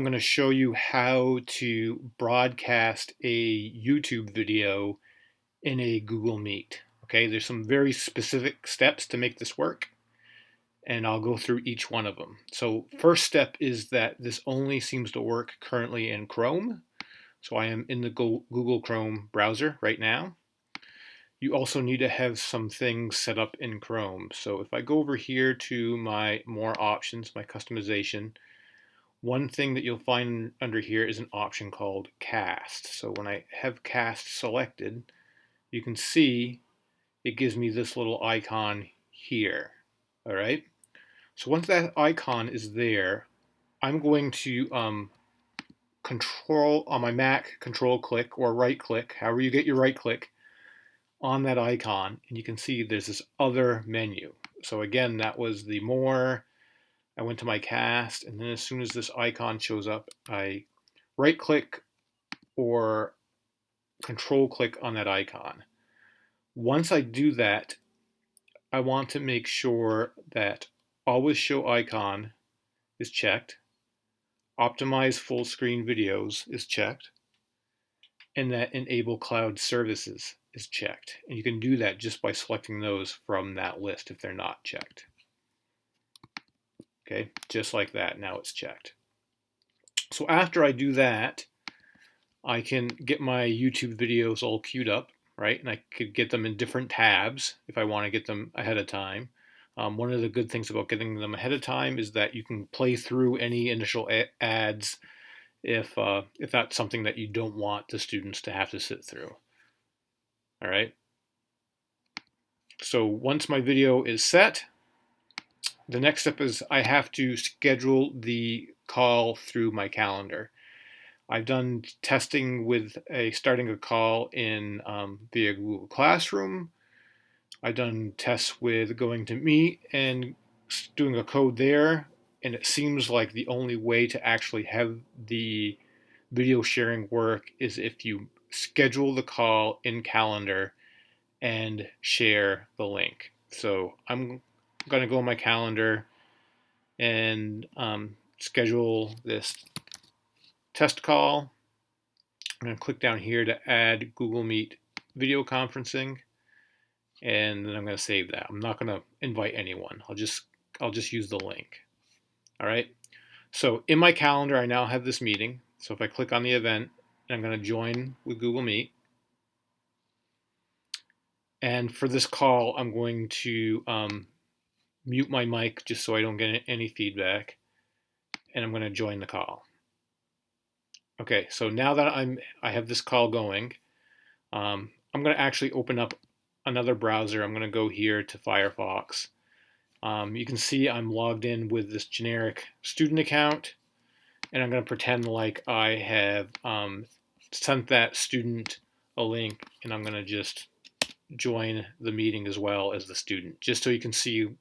I'm going to show you how to broadcast a YouTube video in a Google Meet. Okay, there's some very specific steps to make this work, and I'll go through each one of them. So first step is that this only seems to work currently in Chrome. So I am in the Google Chrome browser right now. You also need to have some things set up in Chrome. So if I go over here to my more options, my customization, one thing that you'll find under here is an option called cast. So when I have cast selected, you can see it gives me this little icon here. All right. So once that icon is there, I'm going to control on my Mac, control click or right click, however you get your right click on that icon, and you can see there's this other menu. So again, that was the more. I went to my cast, and then as soon as this icon shows up, I right click or control click on that icon. Once I do that, I want to make sure that always show icon is checked, optimize full screen videos is checked, and that enable cloud services is checked. And you can do that just by selecting those from that list if they're not checked. Okay, just like that, now it's checked. So after I do that, I can get my YouTube videos all queued up, right? And I could get them in different tabs if I want to get them ahead of time. One of the good things about getting them ahead of time is that you can play through any initial ads if that's something that you don't want the students to have to sit through. All right. So once my video is set, the next step is I have to schedule the call through my calendar. I've done testing with starting a call in via Google Classroom. I've done tests with going to Meet and doing a code there, and it seems like the only way to actually have the video sharing work is if you schedule the call in Calendar and share the link. So I'm going to go on my calendar and schedule this test call. I'm going to click down here to add Google Meet video conferencing, and then I'm going to save that. I'm not going to invite anyone. I'll just use the link. All right. So in my calendar, I now have this meeting. So if I click on the event, I'm going to join with Google Meet. And for this call, I'm going to mute my mic just so I don't get any feedback, and I'm going to join the call. Okay, so now that I have this call going, I'm going to actually open up another browser. I'm going to go here to Firefox. You can see I'm logged in with this generic student account, and I'm going to pretend like I have sent that student a link, and I'm going to just join the meeting as well as the student, just so you can see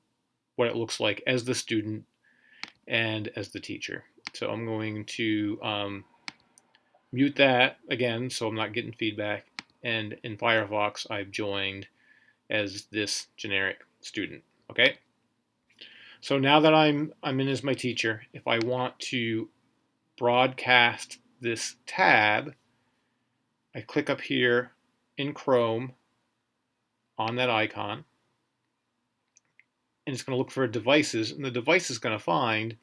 what it looks like as the student and as the teacher. So I'm going to mute that again so I'm not getting feedback, and in Firefox I've joined as this generic student. Okay, so now that I'm in as my teacher, if I want to broadcast this tab, I click up here in Chrome on that icon, and it's going to look for devices, and the device is going to find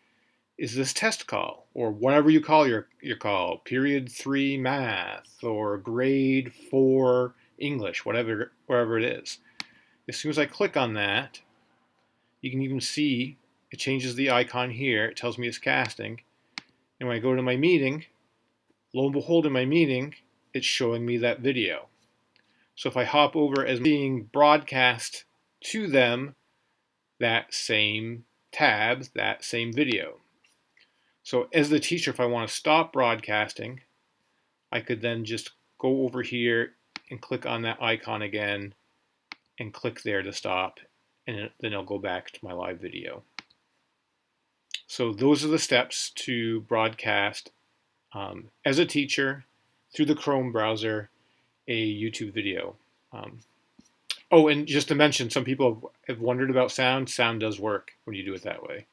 is this test call, or whatever you call your call, period 3 math or grade 4 English, wherever it is. As soon as I click on that, you can even see it changes the icon here. It tells me it's casting. And when I go to my meeting, lo and behold, in my meeting, it's showing me that video. So if I hop over as being broadcast to them that same tab, that same video. So as the teacher, if I want to stop broadcasting, I could then just go over here and click on that icon again and click there to stop, and then I'll go back to my live video. So those are the steps to broadcast as a teacher through the Chrome browser a YouTube video. Oh, and just to mention, some people have wondered about sound. Sound does work when you do it that way.